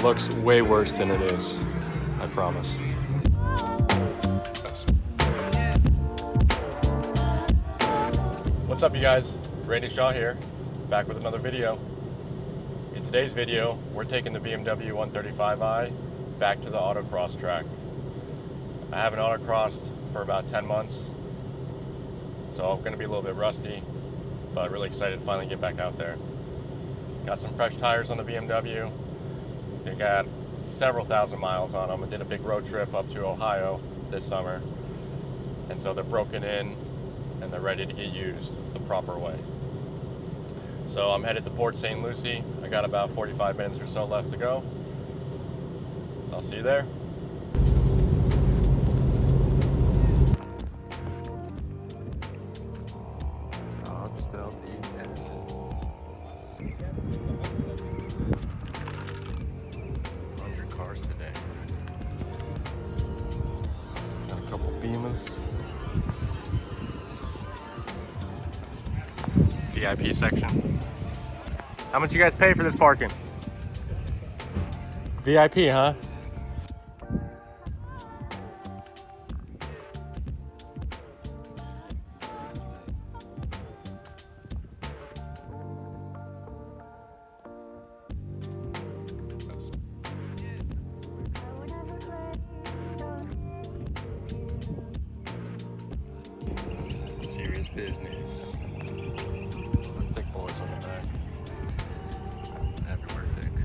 looks way worse than it is, I promise. What's up, you guys? Randy Shaw here, back with another video. In today's video, we're taking the BMW 135i back to the autocross track. I haven't autocrossed for about 10 months, so I'm going to be a little bit rusty, but really excited to finally get back out there. Got some fresh tires on the BMW. They got several thousand miles on them. I did a big road trip up to Ohio this summer, and so they're broken in and they're ready to get used the proper way. So I'm headed to Port St. Lucie. I got about 45 minutes or so left to go. I'll see you there. Still the end. 100 cars today. Got a couple Beamers. VIP section. How much you guys pay for this parking? VIP, huh? Serious business. Thick boys on the back. Everywhere thick.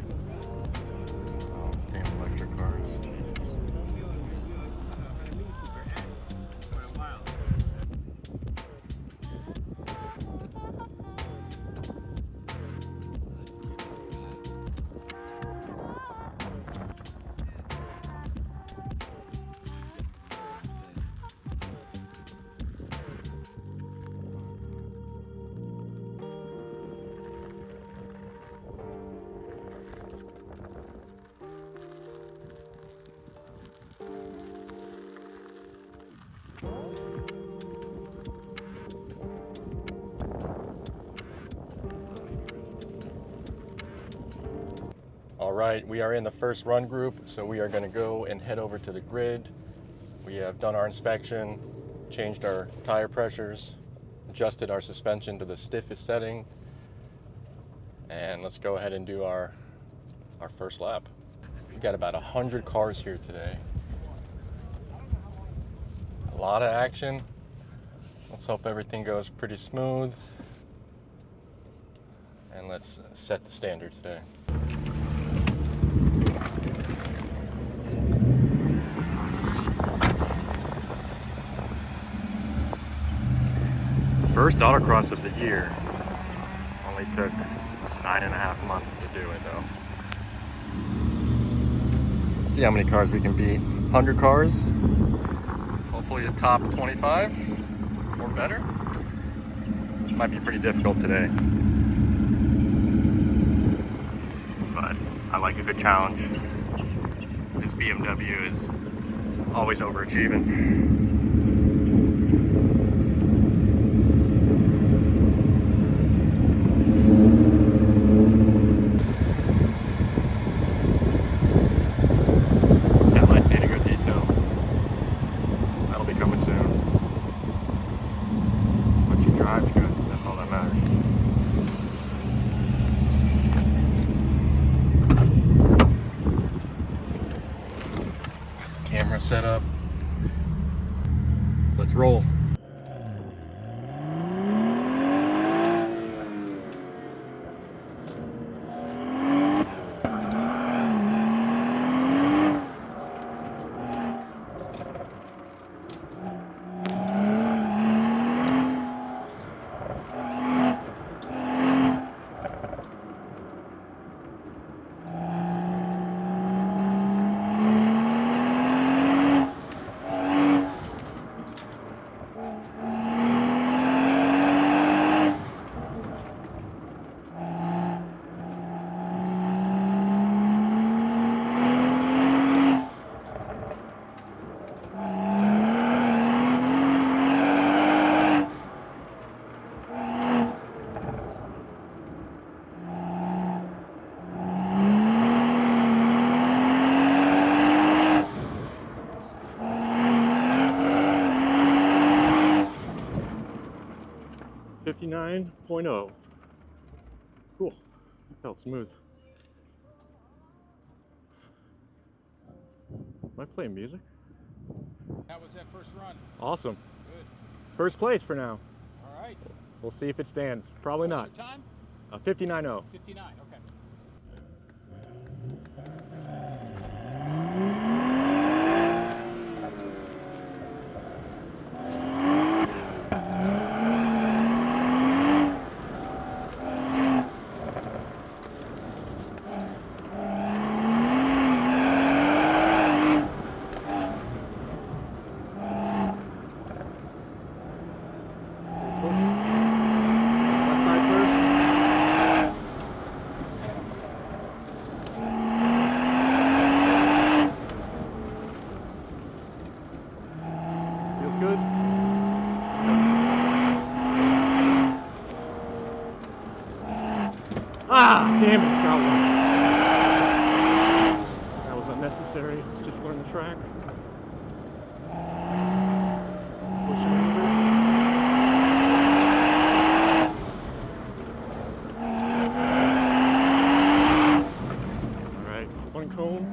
Oh, those damn electric cars. All right, we are in the first run group, so we are going to go and head over to the grid. We have done our inspection, changed our tire pressures, adjusted our suspension to the stiffest setting, and let's go ahead and do our first lap. We've got about 100 cars here today. A lot of action. Let's hope everything goes pretty smooth, and let's set the standard today. First autocross of the year. Only took 9.5 months to do it though. Let's see how many cars we can beat. 100 cars. Hopefully the top 25 or better. Which might be pretty difficult today. But I like a good challenge. This BMW is always overachieving. Camera set up. Let's roll. 59.0. Cool. Felt smooth. Am I playing music? How was that first run? Awesome. Good. First place for now. All right. We'll see if it stands. Probably not. What's your time? 59.0. 59, okay. Good. Ah, damn it, got one. That was unnecessary. Let's just learn the track. Push it a little bit. All right, one cone,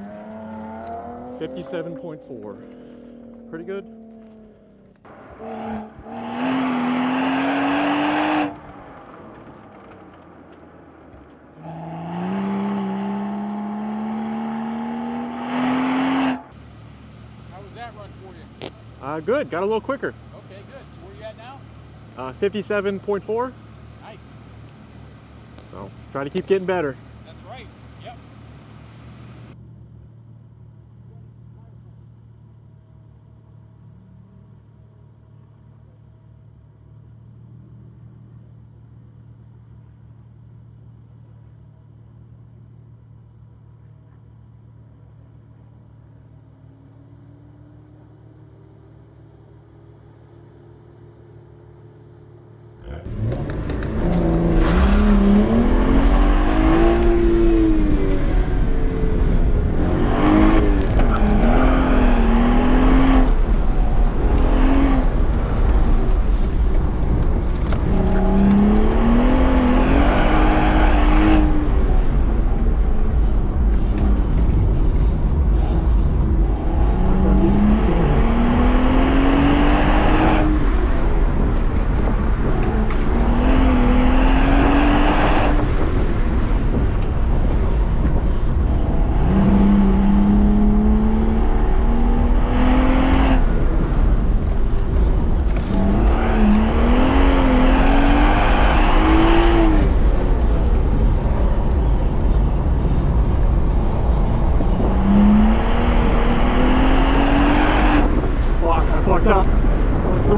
57.4. Pretty good. Good. Got a little quicker. Okay, good. So where are you at now? 57.4. Nice. So try to keep getting better. That's right. Yep.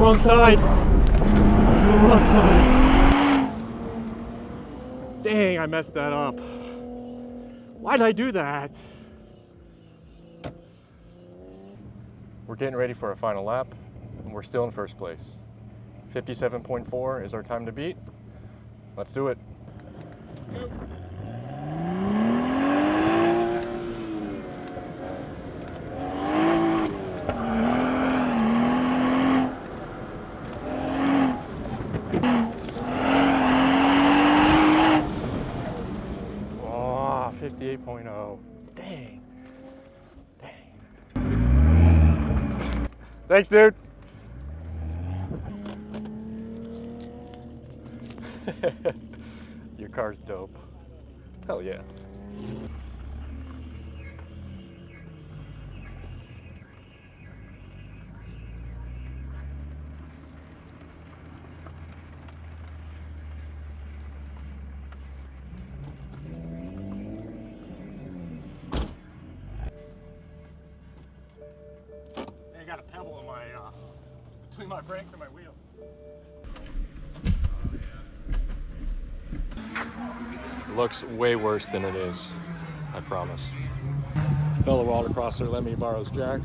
wrong side. The wrong side. Dang, I messed that up. Why did I do that? We're getting ready for a final lap, and we're still in first place. 57.4 is our time to beat. Let's do it. Go. Oh, 58.0. Dang. Thanks, dude. Your car's dope. Hell yeah. I got a pebble in my between my brakes and my wheel. Looks way worse than it is, I promise. Fellow autocrosser let me borrow his jack.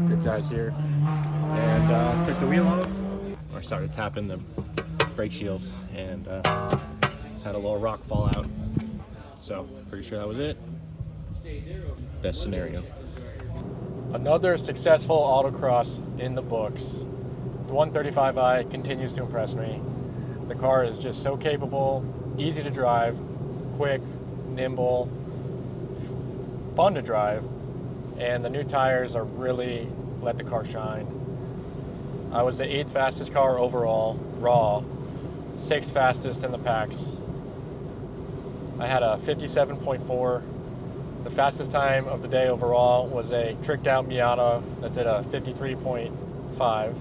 Good guys here. And took the wheel off. I started tapping the brake shield and had a little rock fall out. So pretty sure that was it. Best scenario. Another successful autocross in the books. The 135i continues to impress me. The car is just so capable, easy to drive, quick, nimble, fun to drive, and the new tires are really let the car shine. I was the 8th fastest car overall, raw, 6th fastest in the packs. I had a 57.4. The fastest time of the day overall was a tricked out Miata that did a 53.5.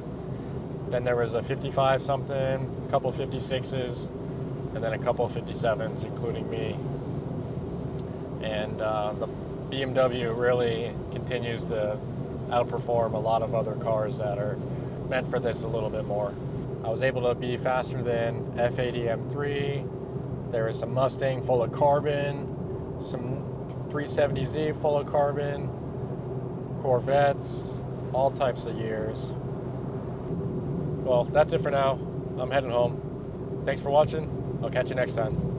Then there was a 55 something, a couple of 56s, and then a couple of 57s, including me. And the BMW really continues to outperform a lot of other cars that are meant for this a little bit more. I was able to be faster than F80 M3. There is some Mustang full of carbon, some 370Z full of carbon, Corvettes, all types of years. Well, that's it for now. I'm heading home. Thanks for watching. I'll catch you next time.